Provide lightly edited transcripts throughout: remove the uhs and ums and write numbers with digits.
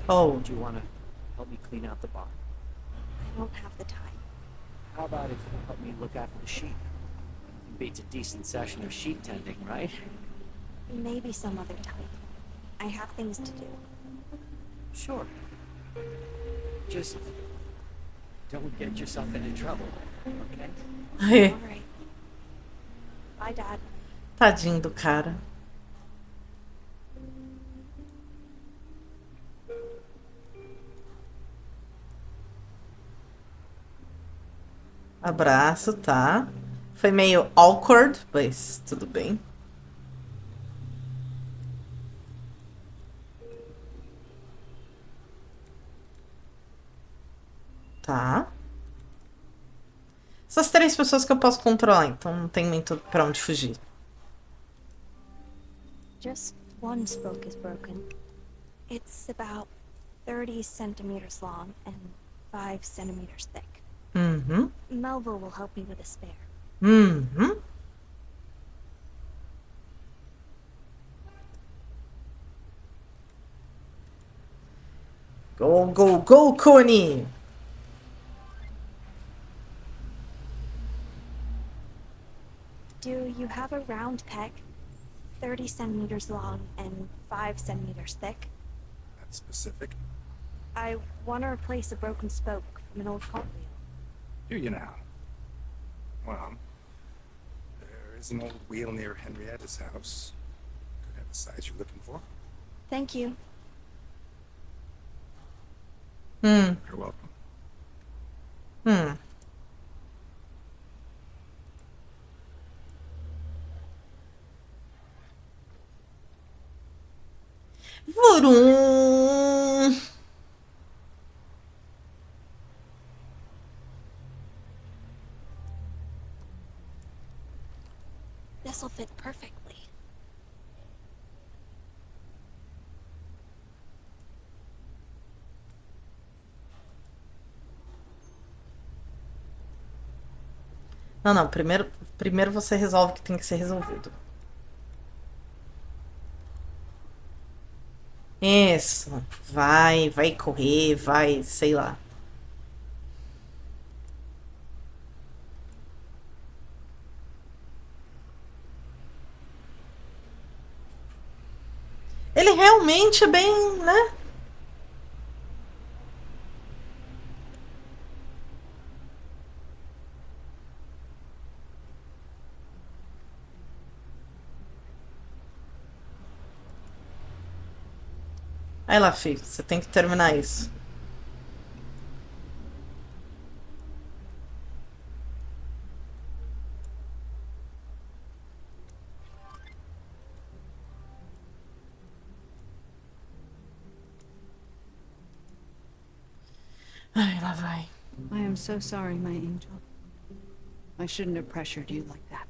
Oh, Do you want to help me clean out the barn? I don't have the time. How about if you help me look after the sheep? Beats a decent session of sheep tending, right? Maybe some other time. I have things to do. Sure. Just don't get yourself into trouble, okay? ai, All right. Bye, Dad. tadinho do cara. Abraço, tá? Foi meio awkward, mas tudo bem. Tá. Essas três pessoas que eu posso controlar, então não tem muito pra onde fugir. Just one spoke is broken. It's about 30 centimeters long and 5 centimeters thick. Uhum. Melville will help me with a spare. Uhum. Go, go, go, Connie! Do you have a round peg? 30 centimeters long and 5 centimeters thick? That's specific. I want to replace a broken spoke from an old cartwheel. Do you now? Well, there is an old wheel near Henrietta's house. Could have the size you're looking for. Thank you. Hum, You're welcome. hum. Vurum. This'll fit perfectly. Não, não. Primeiro você resolve o que tem que ser resolvido. Isso. Vai correr, vai, sei lá. Ele realmente é bem, né? Aí lá, filho, você tem que terminar isso. Ai, lá vai. I am so sorry, my angel. I shouldn't have pressured you like that.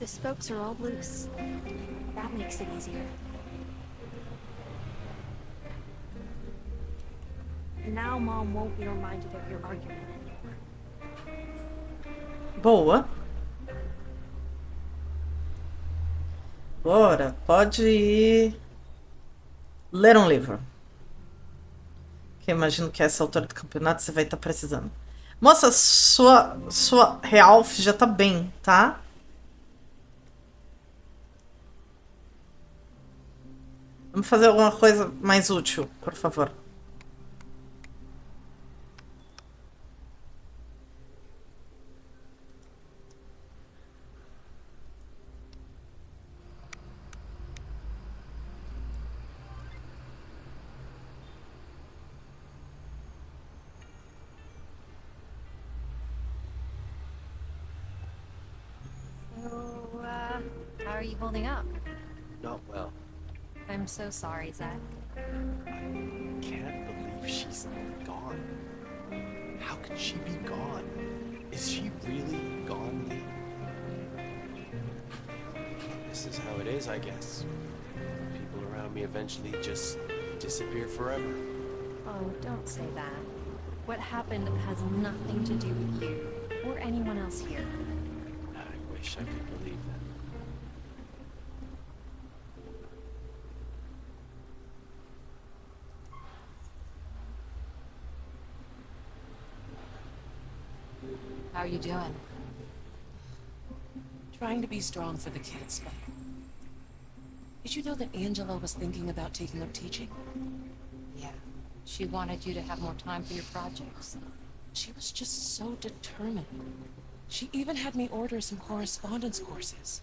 The spokes are all loose. That makes it easier. Now Mom won't be reminded of your argument anymore. Boa. Bora, pode ir ler um livro. Que eu imagino que a essa altura do campeonato você vai estar precisando. Moça, sua Realf já tá bem, tá? Vamos fazer alguma coisa mais útil, por favor. are you holding up? Not well. I'm so sorry, Zach. I can't believe she's gone. How could she be gone? Is she really gone, Lee? This is how it is, I guess. People around me eventually just disappear forever. Oh, don't say that. What happened has nothing to do with you or anyone else here. I wish I could believe that. How are you doing? Trying to be strong for the kids, but... Did you know that Angela was thinking about taking up teaching? Yeah. She wanted you to have more time for your projects. She was just so determined. She even had me order some correspondence courses.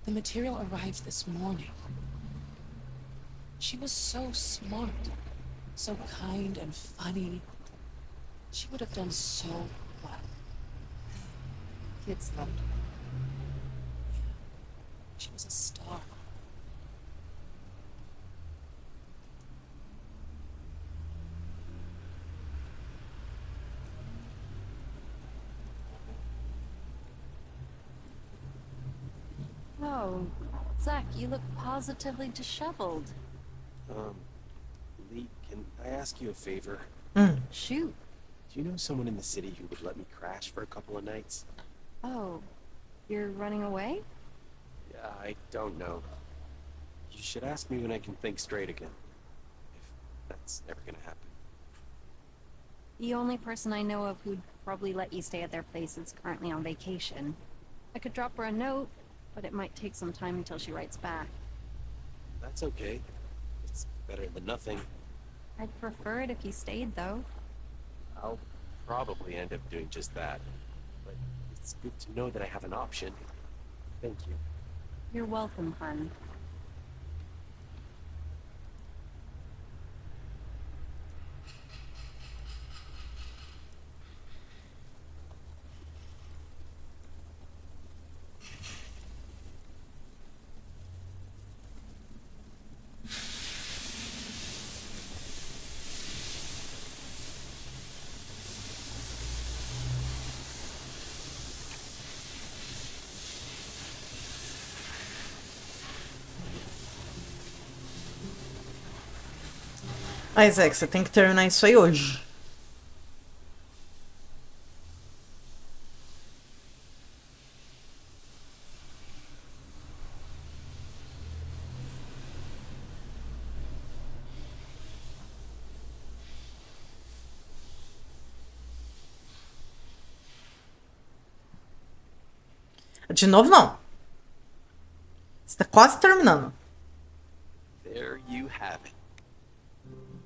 The material arrived this morning. She was so smart, so kind and funny. She would have done so well. Kids loved her. She was a star. Oh, Zach, you look positively disheveled. Lee, can I ask you a favor? Shoot. Do you know someone in the city who would let me crash for a couple of nights? Oh, you're running away? Yeah, I don't know. You should ask me when I can think straight again. If that's ever gonna happen. The only person I know of who'd probably let you stay at their place is currently on vacation. I could drop her a note, but it might take some time until she writes back. That's okay. It's better than nothing. I'd prefer it if you stayed, though. I'll probably end up doing just that. But it's good to know that I have an option. Thank you. You're welcome, hun. Isaac, você tem que terminar isso aí hoje. De novo, não. Você tá quase terminando. There you have it.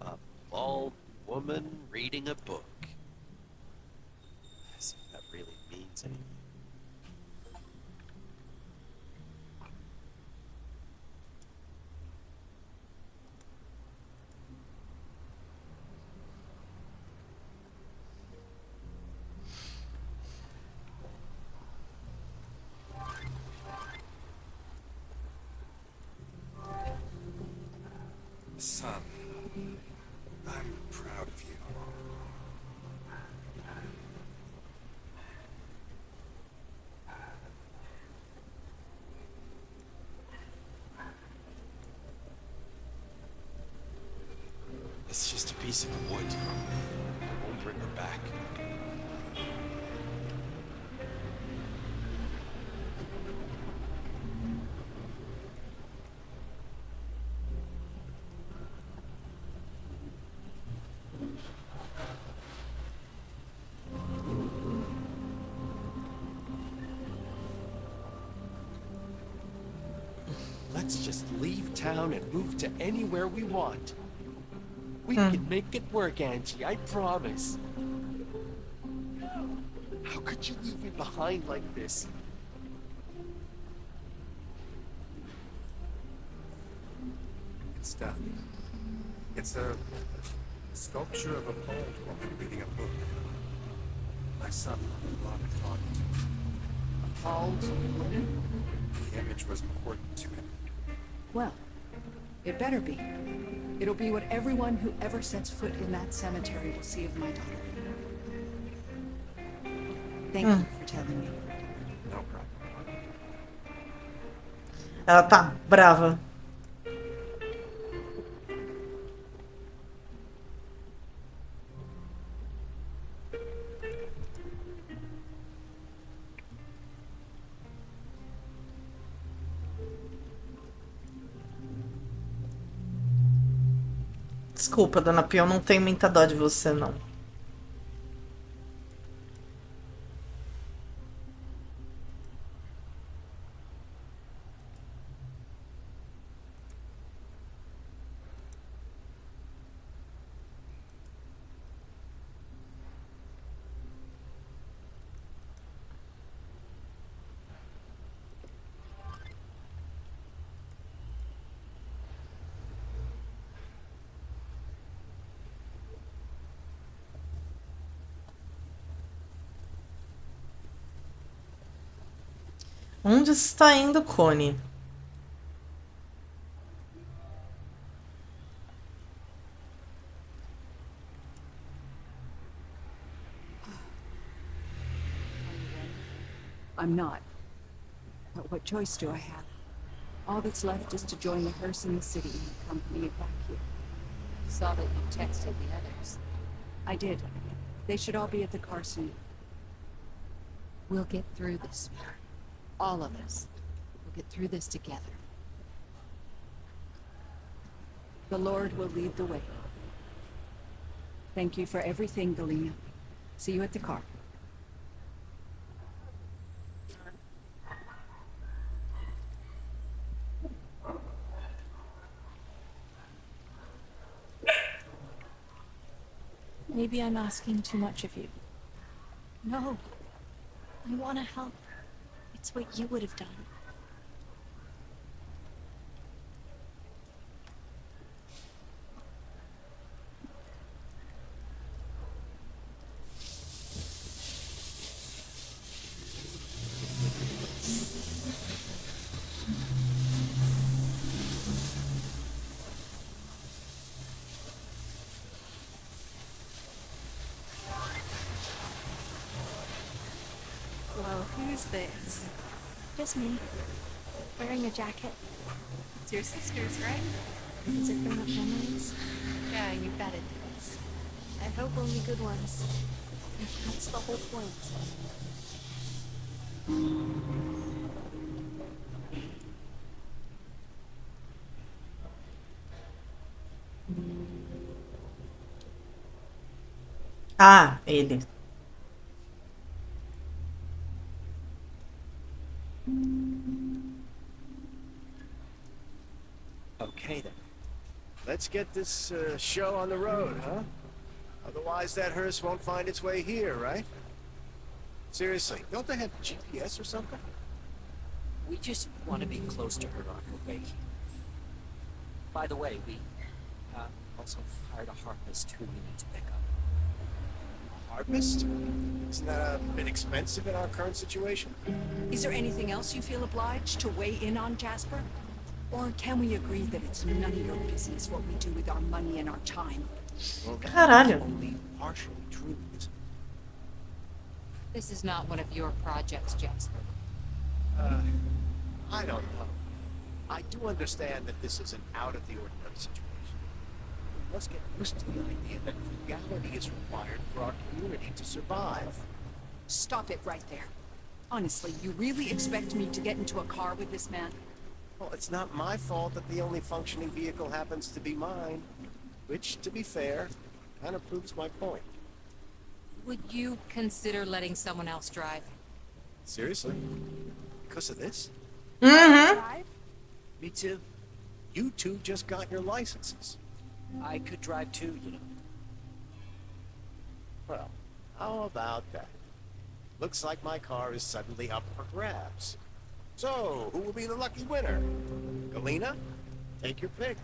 A bald woman reading a book. As if that really means anything. Son, I'm proud of you. It's just a piece of wood. I won't bring her back. Let's just leave town and move to anywhere we want. We can make it work, Angie, I promise. How could you leave me behind like this? It's done. It's a sculpture of a bald woman reading a book. My son put a lot of thought into it. Bald woman? The image was important to him. Well, it better be. It'll be what everyone who ever sets foot in that cemetery will see of my daughter. Thank you for telling me. No problem. Ela tá brava. Desculpa, dona Pia, eu não tenho muita dó de você, não. Onde está indo, Connie? I'm not. But what choice do I have? All that's left is to join the hearse in the city and accompany it back here. Saw that you texted the others. I did. They should all be at the car soon. We'll get through this. All of us. We'll get through this together. The Lord will lead the way. Thank you for everything, Galena. See you at the car. Maybe I'm asking too much of you. No. I want to help. It's what you would have done. Well, who's this? Just me. Wearing a jacket. It's your sister's, right? Does it bring up memories? Yeah, you bet it does. I hope only good ones. That's the whole point. Ah, ele. Okay then. Let's get this show on the road, huh? Otherwise that hearse won't find its way here, right? Seriously, don't they have GPS or something? We just want to be close to her on her way here. By the way, we also hired a harpist who we need to pick up. Harpist? Isn't that a bit expensive in our current situation? Is there anything else you feel obliged to weigh in on, Jasper? Or can we agree that it's none of your business what we do with our money and our time? Well, that's Caralho. only partially true. This is not one of your projects, Jasper. I don't know. I do understand that this is an out-of-the-ordinary situation. We must get used to the idea that frugality is required for our community to survive. Stop it right there. Honestly, you really expect me to get into a car with this man? Well, it's not my fault that the only functioning vehicle happens to be mine. Which, to be fair, kind of proves my point. Would you consider letting someone else drive? Seriously? Because of this? Drive? Me too. You two just got your licenses. I could drive too, you know. Well, how about that? Looks like my car is suddenly up for grabs. So, who will be the lucky winner? Galena? Take your pick.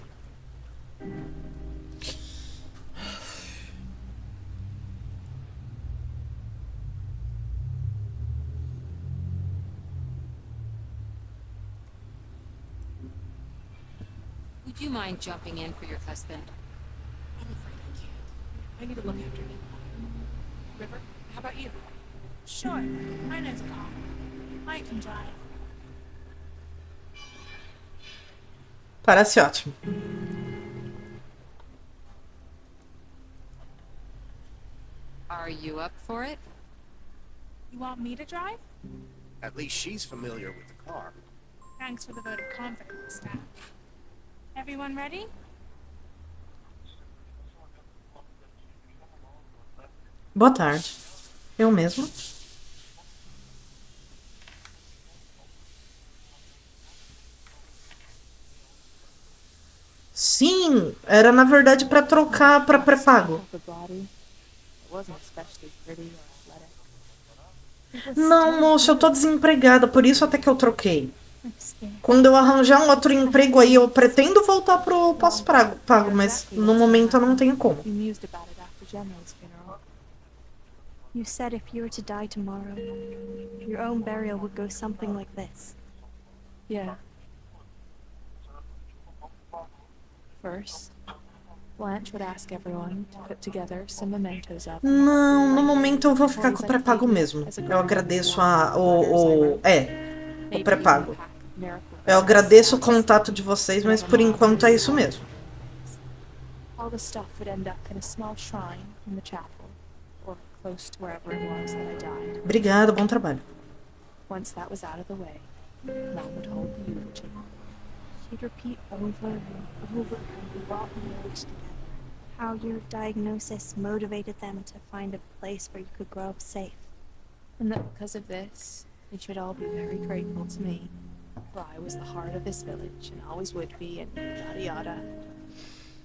Do you mind jumping in for your husband? I'm afraid I can't. I need to look after him. River, how about you? Sure, I know the car. I can drive. Parece ótimo. Are you up for it? You want me to drive? At least she's familiar with the car. Thanks for the vote of confidence, Staff. Everyone ready? Boa tarde. Eu mesmo. Sim, era na verdade para trocar para pré-pago. Não, moça, eu tô desempregada, por isso até que eu troquei. Quando eu arranjar um outro emprego aí, eu pretendo voltar pro pós-pago, mas no momento eu não tenho como. You said if you were to die tomorrow, your own burial would go something like this. Yeah. First, Blanche would ask everyone to put together some mementos of them. Não, no momento eu vou ficar com o pré-pago mesmo. Eu agradeço o pré-pago. Eu agradeço o contato de vocês, mas por enquanto é isso mesmo. All the stuff would end up in a small shrine in the chapel, or close to wherever it was that I died. Obrigada, bom trabalho. Once that was out of the way, Mom would hold the eulogy. She'd repeat over and over how you brought the village together, how your diagnosis motivated them to find a place where you could grow up safe. And that because of this, they should all be very grateful to me, for I was the heart of this village and always would be, and yada yada.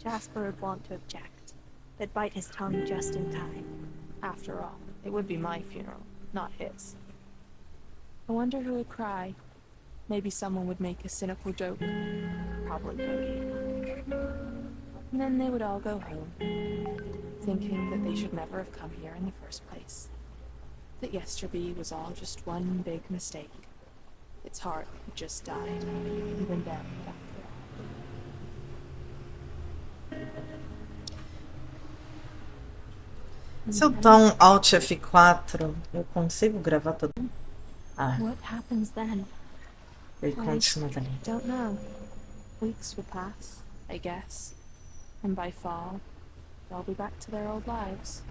Jasper would want to object, but bite his tongue just in time. After all, it would be my funeral, not his. I wonder who would cry. Maybe someone would make a cynical joke. Probably Cody. And then they would all go home, thinking that they should never have come here in the first place. That Yesterby was all just one big mistake. Its heart had just died, even buried after all. Se eu dar um Alt F4, eu consigo gravar tudo? Ah, What happens then? ele continua ali. Don't know. Weeks would pass, I guess. And by fall, they'll be back to their old lives.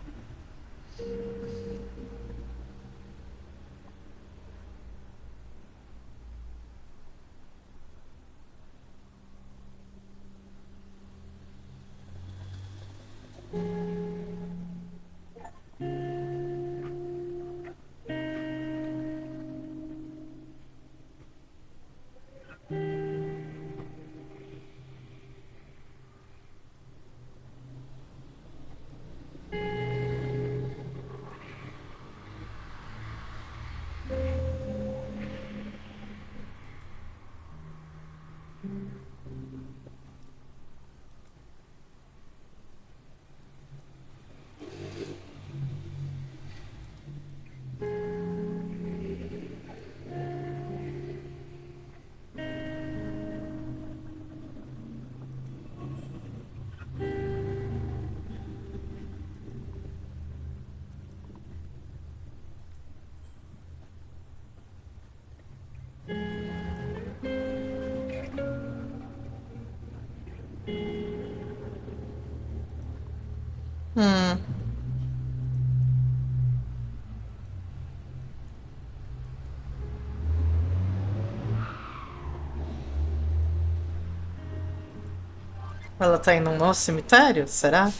Ela tá indo no nosso cemitério? Será?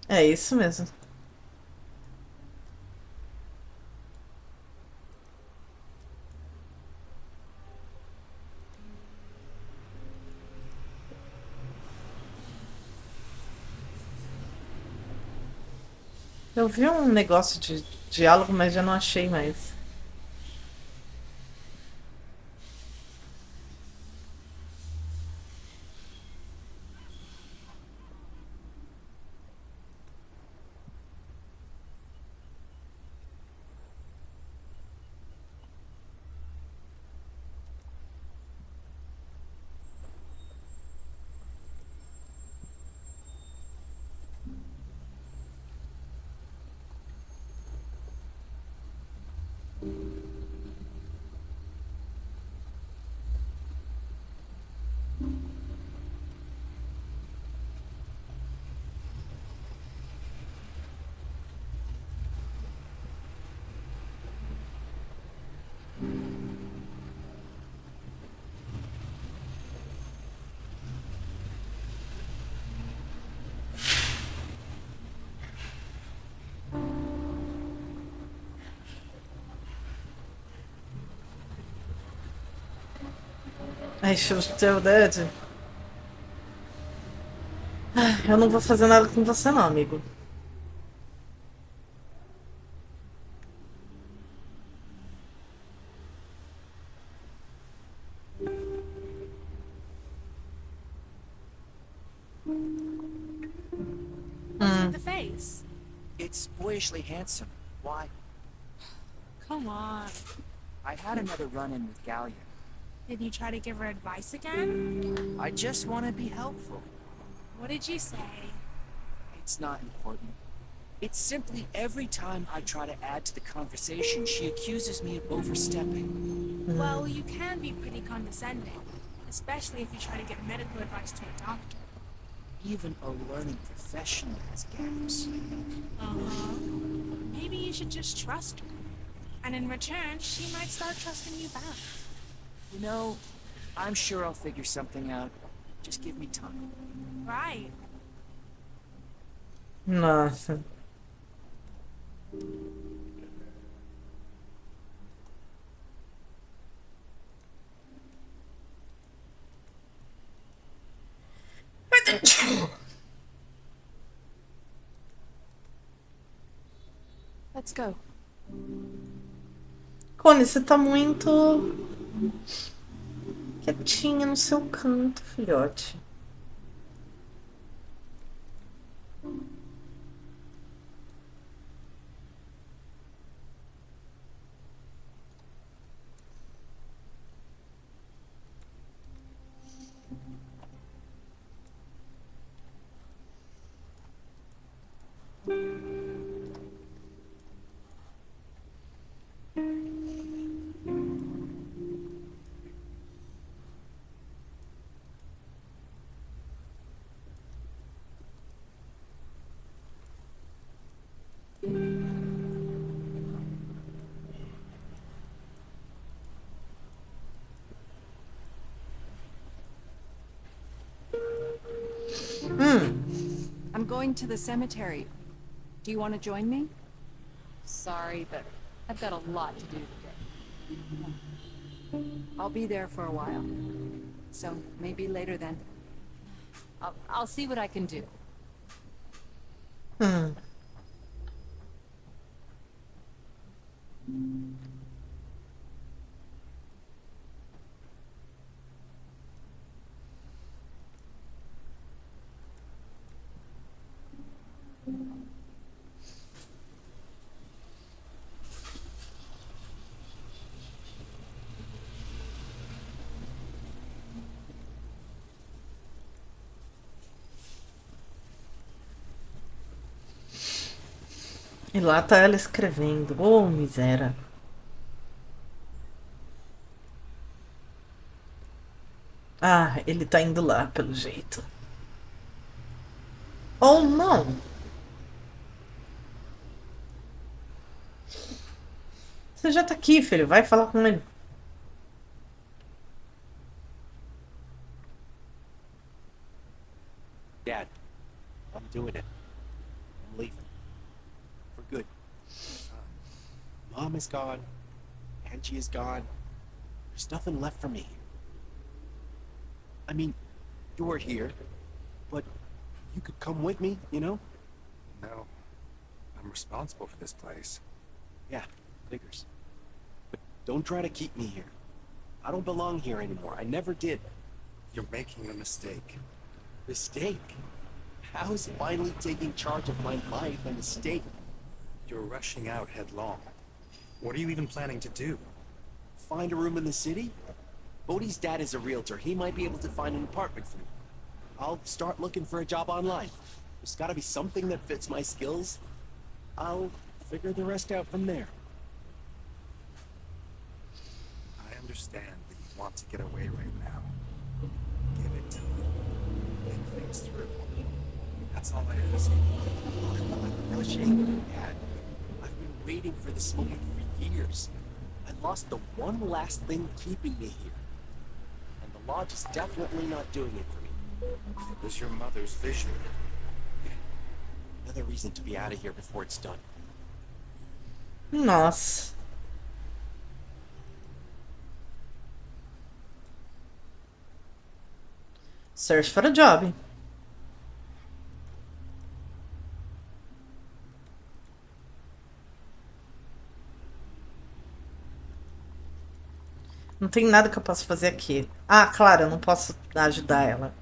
É isso mesmo. Eu vi um negócio de diálogo, mas já não achei mais. Ai, Show Dead. Eu não vou fazer nada com você não, amigo. What's with the face? It's boyishly handsome. Why? Come on. I had another run-in with Gallia. Did you try to give her advice again? I just want to be helpful. What did you say? It's not important. It's simply every time I try to add to the conversation, she accuses me of overstepping. Well, you can be pretty condescending, especially if you try to give medical advice to a doctor. Even a learning professional has gaps. Uh-huh. Maybe you should just trust her. And in return, she might start trusting you back. You know, I'm sure I'll figure something out. Just give me time. Right. Nossa. Let's go. Cone, você tá muito quietinha no seu canto, filhote. I'm going to the cemetery. Do you want to join me? Sorry, but I've got a lot to do today. I'll be there for a while. So maybe later then. I'll see what I can do. E lá tá ela escrevendo. Ô, miséria. Ah, ele tá indo lá, pelo jeito. Ou não. Você já tá aqui, filho. Vai falar com ele. Dad, I'm doing it. I'm leaving. For good. Mom is gone. Angie is gone. There's nothing left for me here. I mean, you're here, but you could come with me, you know? No. I'm responsible for this place. Yeah, figures. But don't try to keep me here. I don't belong here anymore. I never did. You're making a mistake. Mistake? How is finally taking charge of my life a mistake? You're rushing out headlong. What are you even planning to do? Find a room in the city? Bodhi's dad is a realtor. He might be able to find an apartment for me. I'll start looking for a job online. There's gotta be something that fits my skills. I'll figure the rest out from there. I understand that you want to get away right now. Give it to me. Think things through. That's all I ask. I'm rushing, Dad. I've been waiting for this moment for years. I lost the one last thing keeping me here. And the lodge is definitely not doing it for me. It was your mother's vision. Another reason to be out of here before it's done. Nossa. Search for a job. Não tem nada que eu possa fazer aqui. Ah, claro, eu não posso ajudar ela.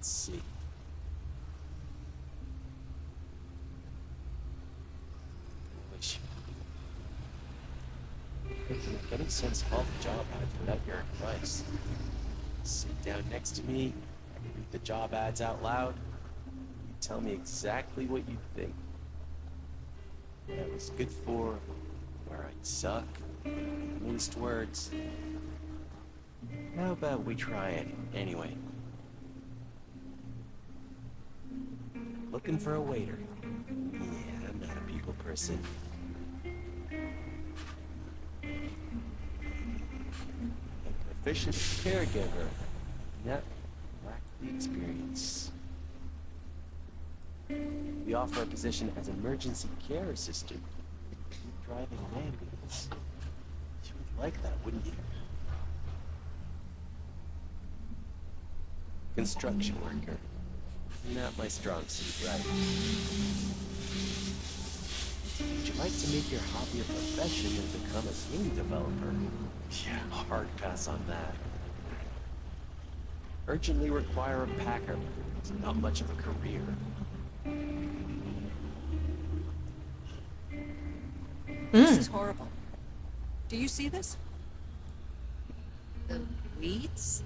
Let's see. Wish. Couldn't make any sense of all the job ads without your advice. Sit down next to me, I can read the job ads out loud. You tell me exactly what you think. What I was good for, where I'd suck, minced words. How about we try it anyway? Looking for a waiter. Yeah, I'm not a people person. A proficient caregiver. Yet, lack the experience. We offer a position as emergency care assistant. Driving an ambulance. You would like that, wouldn't you? Construction worker. Not my strong suit, right? Would you like to make your hobby a profession and become a game developer? Yeah, hard pass on that. Urgently require a packer. It's not much of a career. This is horrible. Do you see this? The weeds?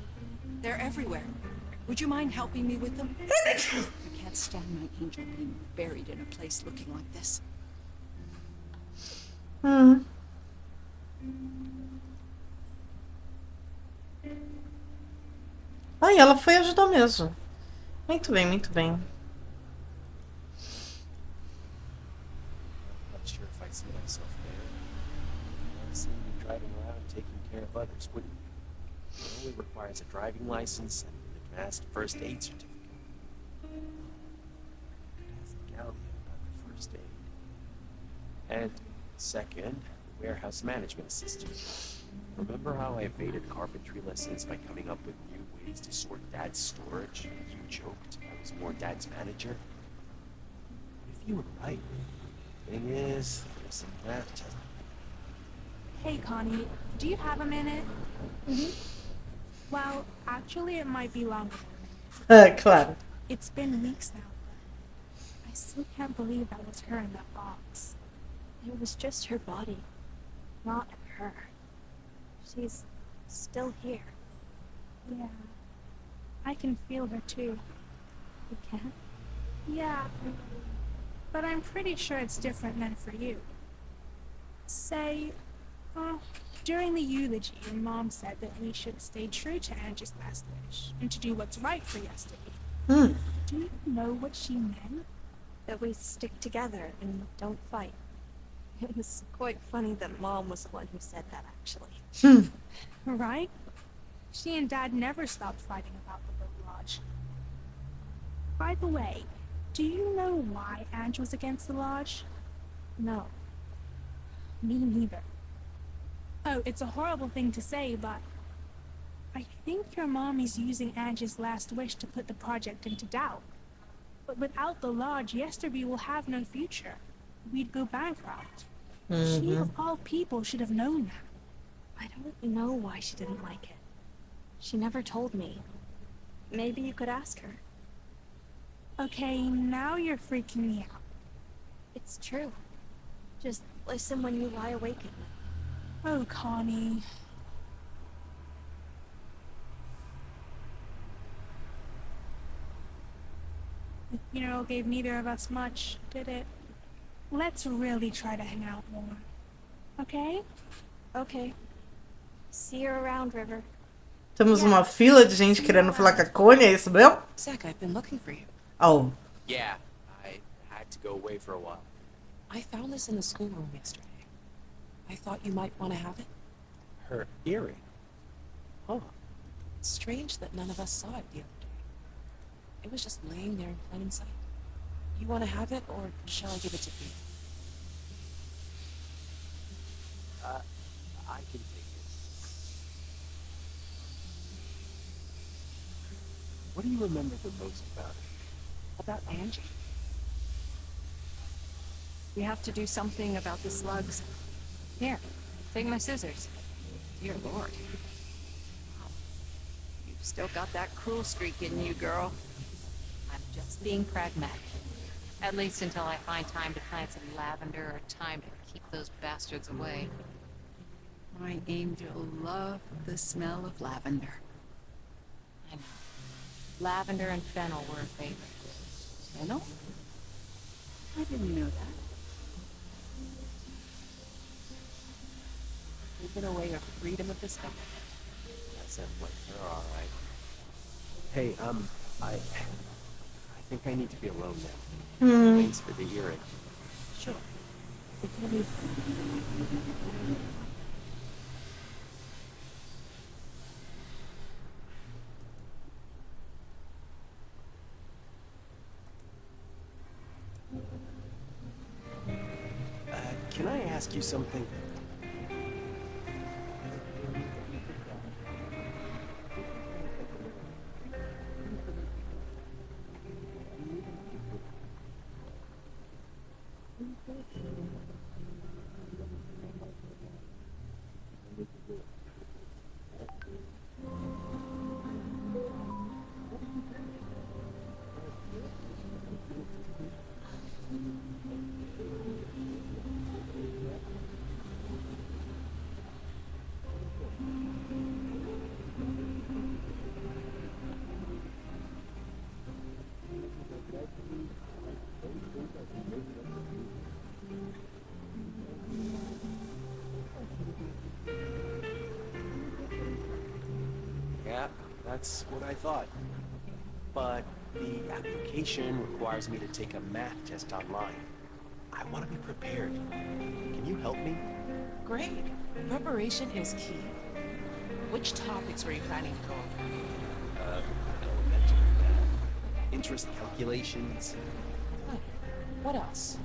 They're everywhere. Would you mind helping me with them? I can't stand my angel being buried in a place looking like this. Ah, ela foi ajudar mesmo. Muito bem, muito bem. Not sure if I see myself there. I've seen you driving around taking care of others, wouldn't you? It only requires a driving license and an advanced first aid certificate. Ask Gallia about the first aid. And second, warehouse management assistant. Remember how I evaded carpentry lessons by coming up with new ways to sort Dad's storage? You joked I was more Dad's manager. What if you were right? Thing is, there's some math test. Hey, Connie, do you have a minute? Well, actually, it might be longer than a minute. Claro. It's been weeks now, but I still can't believe that was her in that box. It was just her body, not her. She's still here. Yeah, I can feel her too. You can? Yeah, but I'm pretty sure it's different than for you. Say, during the eulogy, your mom said that we should stay true to Angie's last wish and to do what's right for yesterday. Do you know what she meant? That we stick together and don't fight. It was quite funny that Mom was the one who said that, actually. Right? She and Dad never stopped fighting about the boat lodge. By the way, do you know why Ange was against the lodge? No. Me neither. Oh, it's a horrible thing to say, but I think your mommy's using Angie's last wish to put the project into doubt. But without the lodge, Yesterby will have no future. We'd go bankrupt. She, of all people, should have known that. I don't know why she didn't like it. She never told me. Maybe you could ask her. Okay, now you're freaking me out. It's true. Just listen when you lie awake at night. Oh, Connie. The funeral gave neither of us much, did it? Let's really try to hang out more. Okay? Okay. See you around, River. Temos uma fila de gente querendo falar com a Connie, é isso mesmo? Zach, I've been looking for you. Oh. Yeah, I had to go away for a while. I found this in the schoolroom yesterday. I thought you might want to have it. Her earring? Huh. It's strange that none of us saw it the other day. It was just laying there in plain sight. You want to have it, or shall I give it to you? I can take it. What do you remember the most about it? About Angie? We have to do something about the slugs. Here, take my scissors. Dear Lord. You've still got that cruel streak in you, girl. I'm just being pragmatic. At least until I find time to plant some lavender or time to keep those bastards away. My angel loved the smell of lavender. I know. Lavender and fennel were a favorite. Fennel? I didn't know that. Taking away your freedom of discovery. That sounds like her, all right. Hey, I think I need to be alone now. Thanks for the earring. Sure. If you need Can I ask you something? Yeah, that's what I thought. But the application requires me to take a math test online. I want to be prepared. Can you help me? Great. Preparation is key. Which topics were you planning to go over? Elementary math, interest calculations, Good. What else?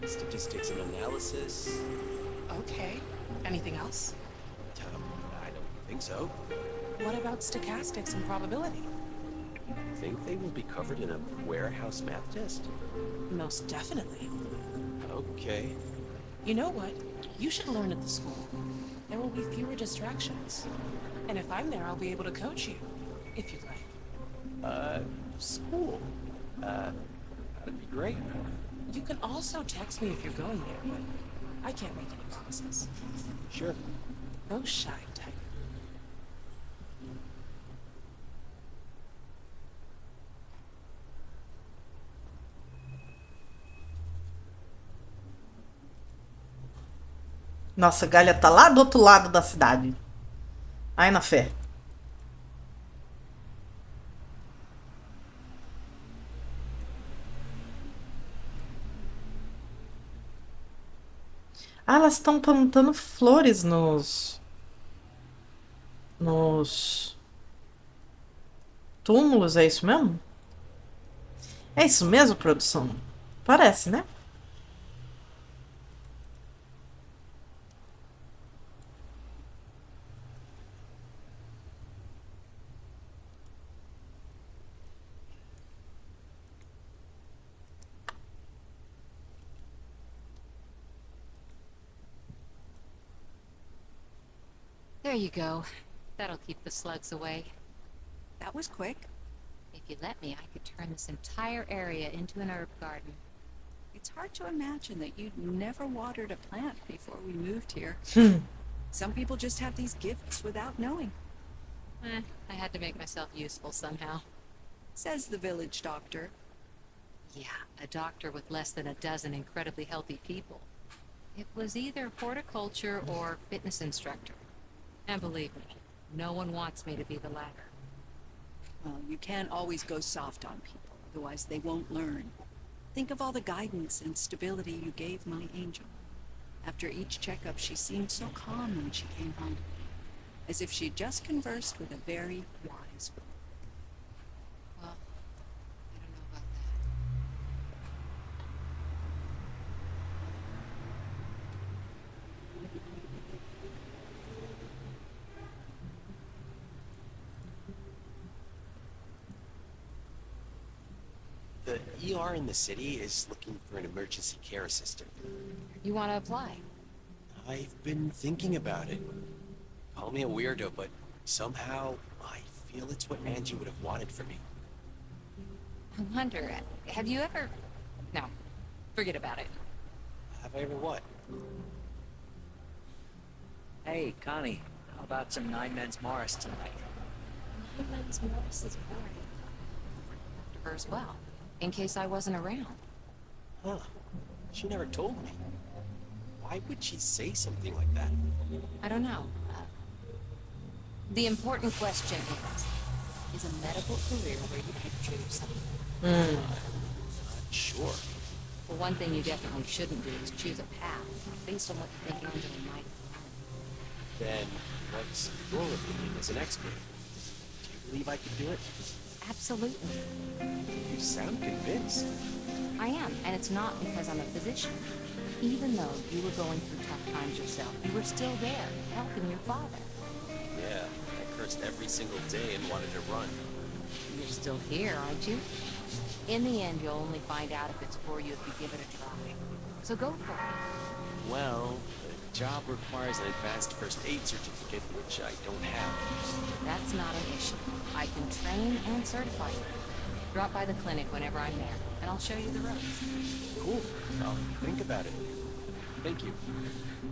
statistics and analysis. Okay. Anything else? I don't think so. What about stochastics and probability? Think they will be covered in a warehouse math test? Most definitely. Okay. You know what? You should learn at the school. There will be fewer distractions. And if I'm there, I'll be able to coach you, if you'd like. School. That'd be great. You can also text me if you're going there, but I can't make any promises. Sure. Go shy, tiger. Nossa, Galha tá lá do outro lado da cidade. Ai, na fé. Ah, elas estão plantando flores nos túmulos, é isso mesmo? É isso mesmo, produção? Parece, né? There you go. That'll keep the slugs away. That was quick. If you let me, I could turn this entire area into an herb garden. It's hard to imagine that you'd never watered a plant before we moved here. Some people just have these gifts without knowing. I had to make myself useful somehow. Says the village doctor. Yeah, a doctor with less than a dozen incredibly healthy people. It was either horticulture or fitness instructor. And believe me, no one wants me to be the latter. Well, you can't always go soft on people, otherwise they won't learn. Think of all the guidance and stability you gave my angel. After each checkup, she seemed so calm when she came home, as if she'd just conversed with a very wise woman. Well, I don't know about The ER in the city is looking for an emergency care assistant. that. You want to apply? I've been thinking about it. Call me a weirdo, but somehow I feel it's what Angie would have wanted for me. I wonder, have you ever... No, forget about it. Have I ever what? Hey, Connie, how about some Nine Men's Morris tonight? Nine Men's Morris is boring. To her as well, in case I wasn't around. Huh. She never told me. Why would she say something like that? I don't know. The important question is a medical career where you picture yourself? Not sure. Well, one thing you definitely shouldn't do is choose a path based on what you think Angela might want. Then what's your opinion as an expert? Do you believe I could do it? Absolutely. You sound convinced. I am, and it's not because I'm a physician. Even though you were going through tough times yourself, you were still there, helping your father. Yeah, I cursed every single day and wanted to run. You're still here, aren't you? In the end, you'll only find out if it's for you if you give it a try. So go for it. Well, the job requires an advanced first aid certificate, which I don't have. That's not an issue. I can train and certify you. Drop by the clinic whenever I'm there, and I'll show you the ropes. Cool. I'll think about it. Thank you.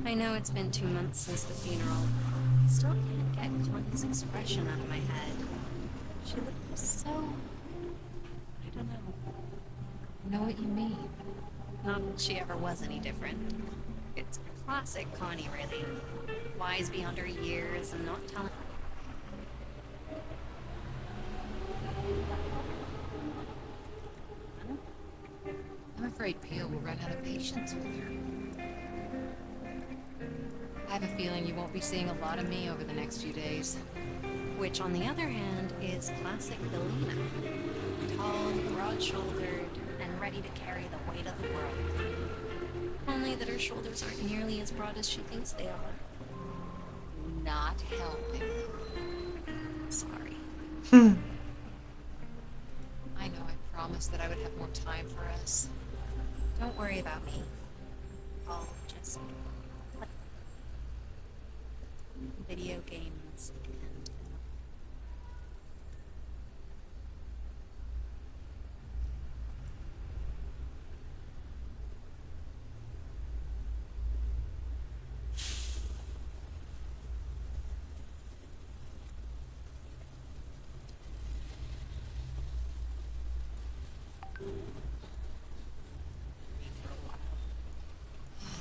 I know it's been 2 months since the funeral. I still can't get Connie's expression out of my head. She looked so... I don't know. I know what you mean. Not that she ever was any different. It's classic Connie, really. Wise beyond her years and not telling... I'm afraid Peel will run out of patience with her. I have a feeling you won't be seeing a lot of me over the next few days. Which, on the other hand, is classic Belina. Tall, broad-shouldered, and ready to carry the weight of the world. Only that her shoulders aren't nearly as broad as she thinks they are. Not helping. Sorry. I know I promised that I would have more time for us. Don't worry about me. I'll just play video games and...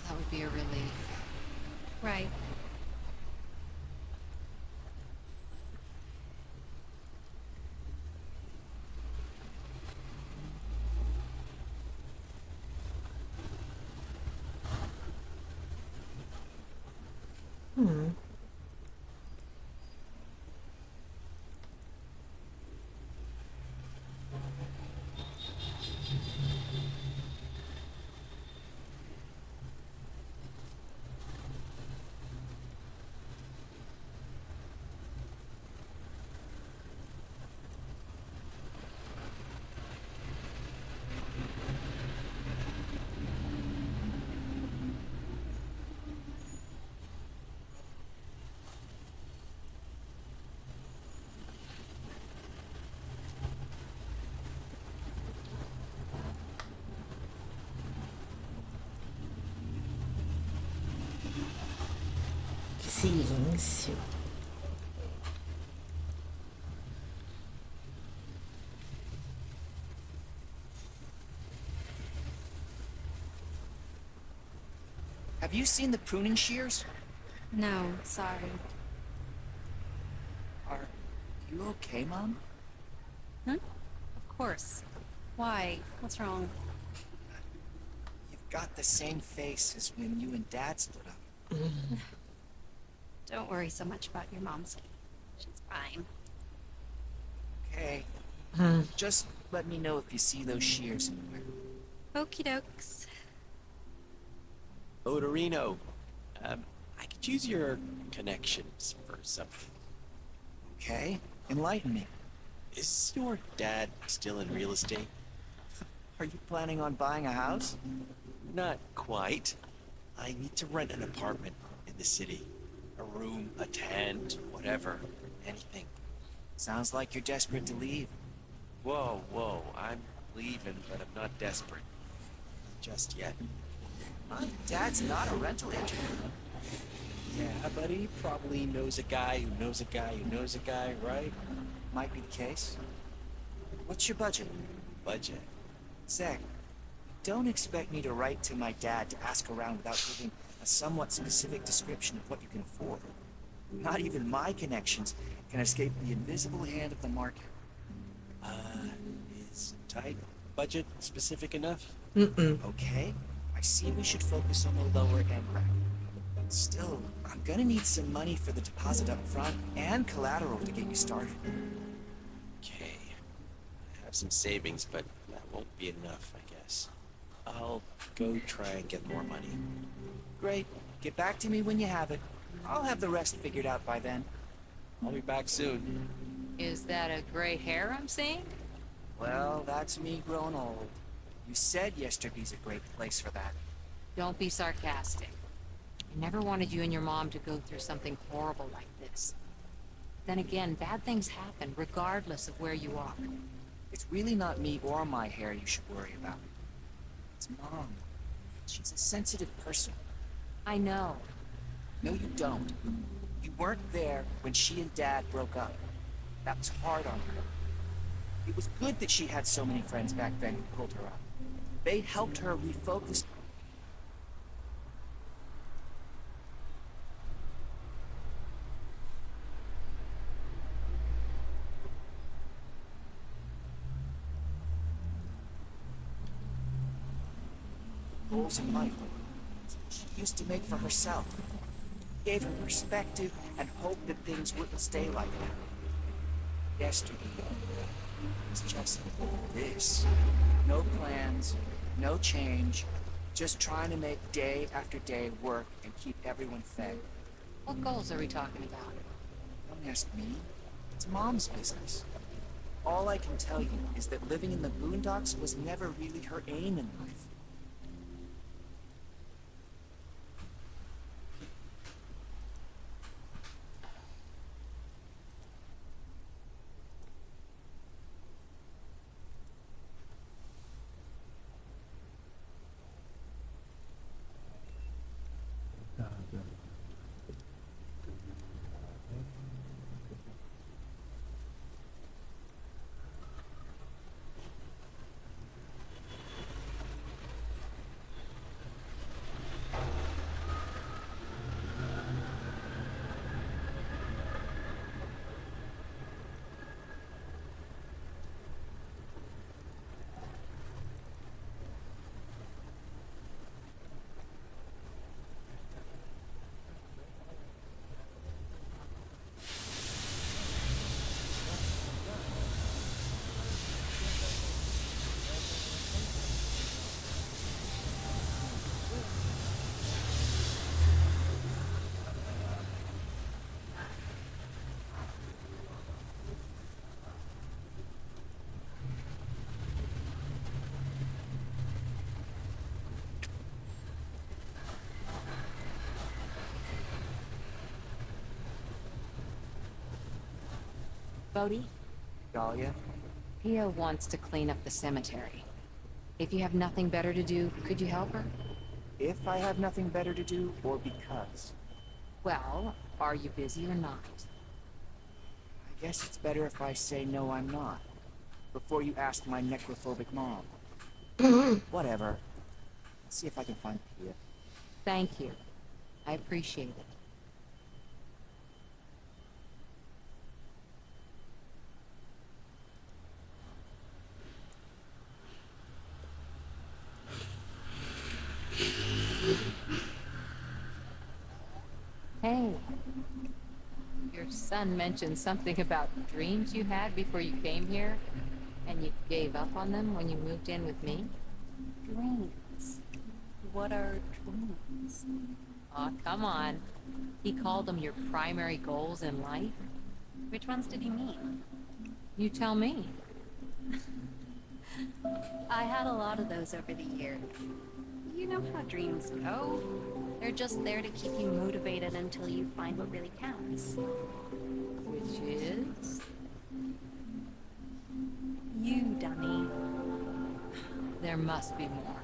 That would be a relief. Right. Silêncio. Have you seen the pruning shears? No, sorry. Are you okay, Mom? Huh? Of course. Why? What's wrong? got the same face as when you and Dad split up. Don't worry so much about your mom's. She's fine. Okay. Just let me know if you see those shears anywhere. Okie dokes. Odorino, I could use your connections for something. Okay, enlighten me. Is your dad still in real estate? Are you planning on buying a house? Not quite. I need to rent an apartment in the city. A room, a tent, whatever. Anything. Sounds like you're desperate to leave. Whoa, I'm leaving, but I'm not desperate. Just yet. My dad's not a rental agent. Yeah, but he probably knows a guy who knows a guy who knows a guy, right? Might be the case. What's your budget? Budget. Zach, don't expect me to write to my dad to ask around without giving a somewhat specific description of what you can afford. Not even my connections can escape the invisible hand of the market. Is tight budget specific enough? Okay, I see we should focus on the lower end bracket. Still, I'm gonna need some money for the deposit up front and collateral to get you started. Okay. I have some savings, but that won't be enough, I guess. I'll go try and get more money. Great. Get back to me when you have it. I'll have the rest figured out by then. I'll be back soon. Is that a gray hair I'm seeing? Well, that's me growing old. You said yesterday's a great place for that. Don't be sarcastic. I never wanted you and your mom to go through something horrible like this. Then again, bad things happen regardless of where you are. It's really not me or my hair you should worry about. It's Mom. She's a sensitive person. I know. No, you don't. You weren't there when she and Dad broke up. That was hard on her. It was good that she had so many friends back then who pulled her up. They helped her refocus. Goals in life. She used to make for herself. Gave her perspective and hope that things wouldn't stay like that. Yesterday was just this. No plans, no change, just trying to make day after day work and keep everyone fed. What goals are we talking about? Don't ask me. It's Mom's business. All I can tell you is that living in the boondocks was never really her aim in life. Bodhi, Dahlia? Pia wants to clean up the cemetery. If you have nothing better to do, could you help her? If I have nothing better to do, or because? Well, are you busy or not? I guess it's better if I say no, I'm not. Before you ask my necrophobic mom. Whatever. I'll see if I can find Pia. Thank you. I appreciate it. Hey, your son mentioned something about dreams you had before you came here, and you gave up on them when you moved in with me? Dreams. What are dreams? Aw, come on. He called them your primary goals in life. Which ones did he mean? You tell me. I had a lot of those over the years. You know how dreams go. They're just there to keep you motivated until you find what really counts. Which is? You, dummy. There must be more.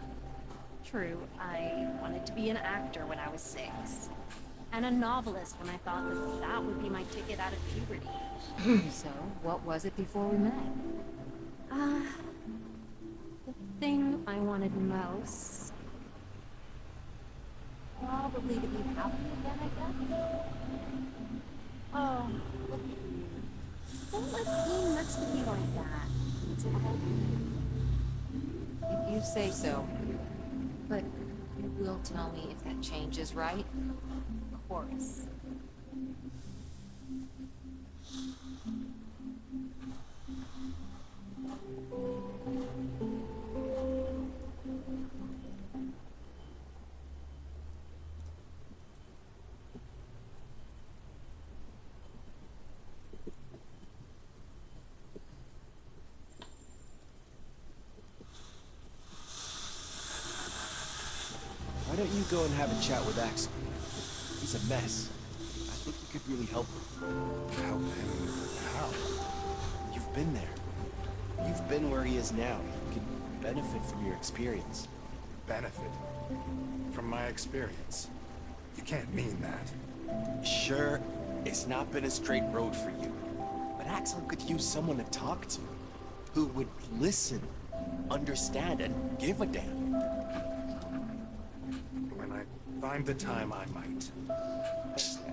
True, I wanted to be an actor when I was 6. And a novelist when I thought that that would be my ticket out of puberty. So, what was it before we met? The thing I wanted most... probably to be happy again, I guess. Oh, look at you. Don't let being next to me like that. It's all If you say so. But you will tell me if that change is right? of course. Why don't you go and have a chat with Axel? He's a mess. I think you could really help him. Help him? How? You've been there. You've been where he is now. You can benefit from your experience. Benefit? From my experience? You can't mean that. Sure, it's not been a straight road for you. But Axel could use someone to talk to. Who would listen, understand, and give a damn. When I find the time, I might. Thanks, Dad.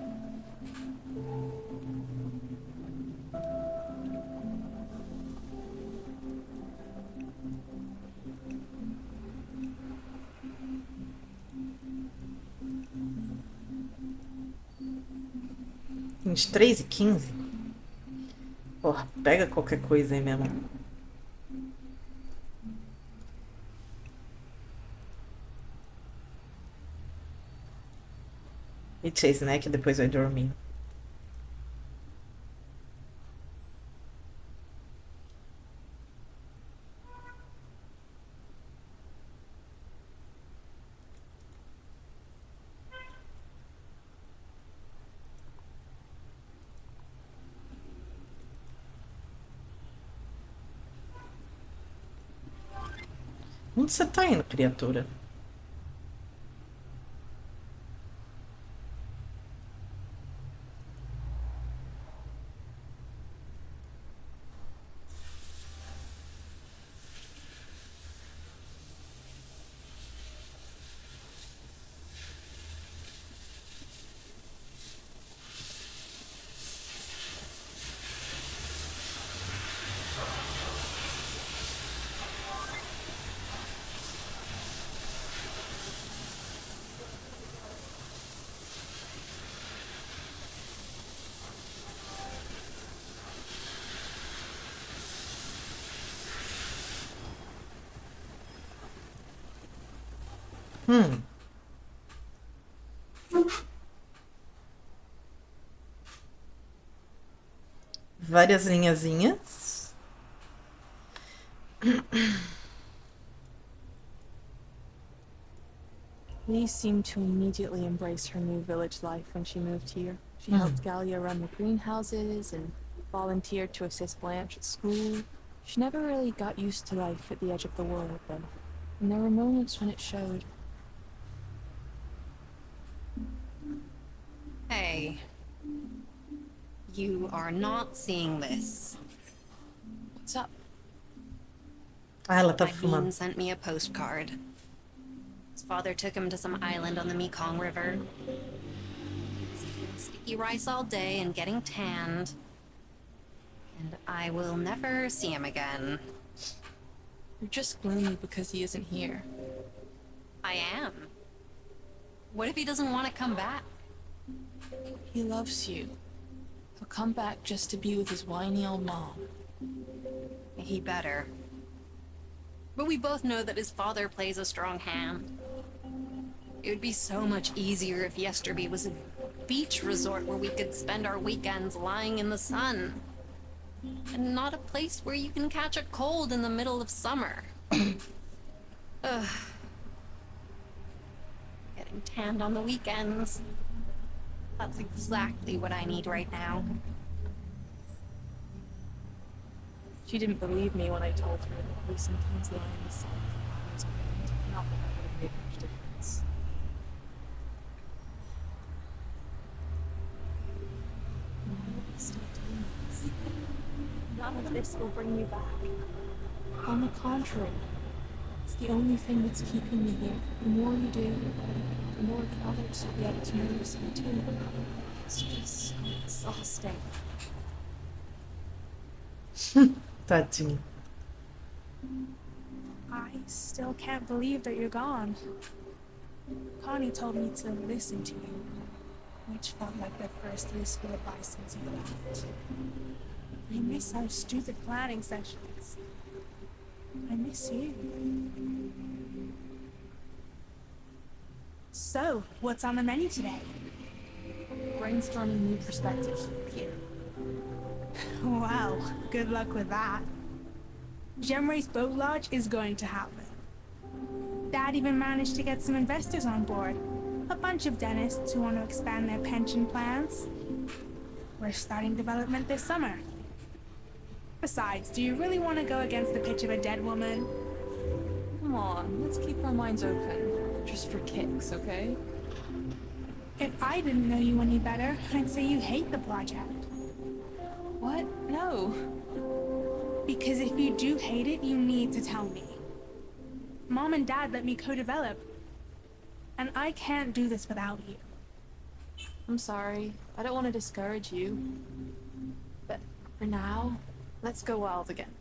Uns 3h15. Porra, pega qualquer coisa aí mesmo. E Chase, né? Que depois vai dormir. Onde você tá indo, criatura? Várias linhazinhas. Lee seemed to immediately embrace her new village life when she moved here. She helped Galia run the greenhouses and volunteered to assist Blanche at school. She never really got used to life at the edge of the world, though, and there were moments when it showed. Hey. You are not seeing this. What's up? Ah, ela tá My fumando. bean sent me a postcard. His father took him to some island on the Mekong River. He was eating sticky rice all day and getting tanned. And I will never see him again. You're just gloomy because he isn't here. I am. What if he doesn't want to come back? He loves you. He'll come back just to be with his whiny old mom. He better. But we both know that his father plays a strong hand. It would be so much easier if Yesterby was a beach resort where we could spend our weekends lying in the sun. And not a place where you can catch a cold in the middle of summer. Ugh. Getting tanned on the weekends. That's exactly what I need right now. She didn't believe me when I told her that we sometimes lie in the sun for hours on end. Not that that would have made much difference. Stop doing this. None of this will bring you back. On the contrary, it's the only thing that's keeping me here. The more you do, the more others will be able to notice me too. It's just so exhausting. Tadinho. I still can't believe that you're gone. Connie told me to listen to you, which felt like the first useful advice since you left. I miss our stupid planning sessions. I miss you. So, what's on the menu today? Brainstorming new perspectives here. Wow, good luck with that. Gemray's Boat Lodge is going to happen. Dad even managed to get some investors on board. A bunch of dentists who want to expand their pension plans. We're starting development this summer. Besides, do you really want to go against the pitch of a dead woman? Come on, let's keep our minds open. Just for kicks, okay? If I didn't know you any better, I'd say you hate the project. What? No. Because if you do hate it, you need to tell me. Mom and Dad let me co-develop. And I can't do this without you. I'm sorry. I don't want to discourage you. But for now, let's go wild again.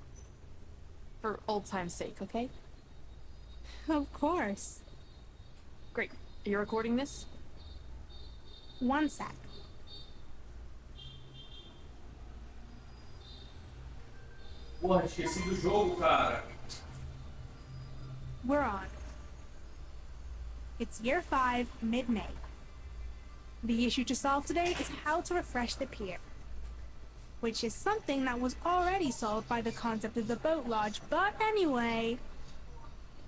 For old time's sake, okay? Of course. Great. Are you recording this? One sec. Porra, esqueci do jogo, cara. We're on. It's year 5, mid-May. The issue to solve today is how to refresh the pier. Which is something that was already solved by the concept of the boat lodge, but anyway...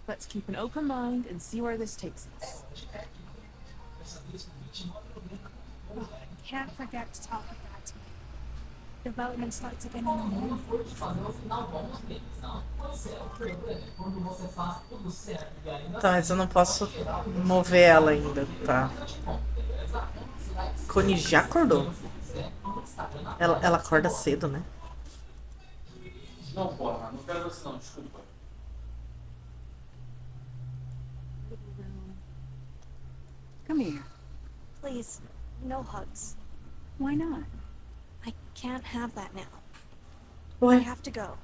Let's keep an open mind and see where this takes us. Oh, can't forget to talk about that tonight. Development starts again in the morning. Tá, mas eu não posso mover ela ainda, tá? Connie já acordou. Ela acorda cedo, né? Não, porra, não quero você não, desculpa. Come here. Please, no hugs. Why not? I can't have that now. Ué, I have to go.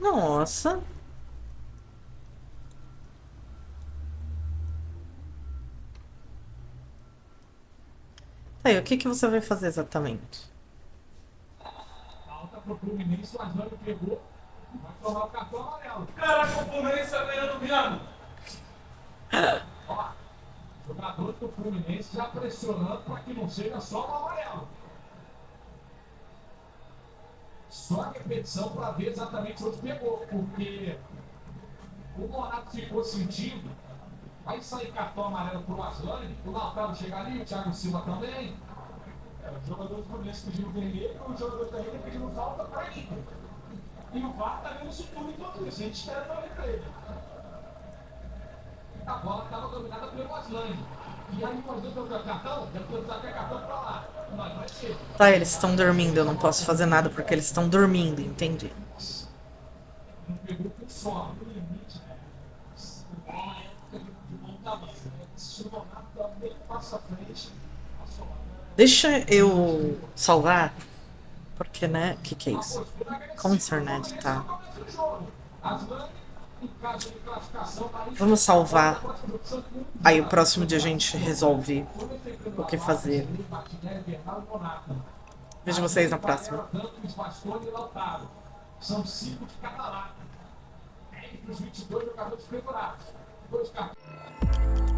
nossa. Tá, e o que que você vai fazer exatamente? Falta pro Fluminense, o Aslânio pegou. Vai tomar o cartão amarelo. Caraca, o Fluminense tá ganhando mesmo. Ó, jogador do Fluminense já pressionando para que não seja só o amarelo. Só a repetição para ver exatamente onde pegou, porque o Morato ficou sentindo. Vai sair cartão amarelo pro Aslânio, o Lautaro chegar ali, o Thiago Silva também. O jogador do Fluminense pedindo vermelho, o jogador da Inter pedindo falta para a Inter. E o VAR tá vendo isso tudo enquanto isso, a gente espera para ver pra ele. A bola estava dominada pelo Aslânio. E aí nós deu pelo cartão, depois até cartão para lá. Mas vai ser. Tá, eles estão dormindo, eu não posso fazer nada porque eles estão dormindo, entendi. Não pegou com sono, no limite, né? O homem é de bom tamanho, né? Se o Monato também passa à frente, passou lá. Deixa eu salvar, porque, né, que é isso? Concerned, tá? Vamos salvar. Aí o próximo dia a gente resolve o que fazer. Vejo vocês na próxima. São 5 de cada lado. Entre os 22 jogadores preparados. 2 cartões.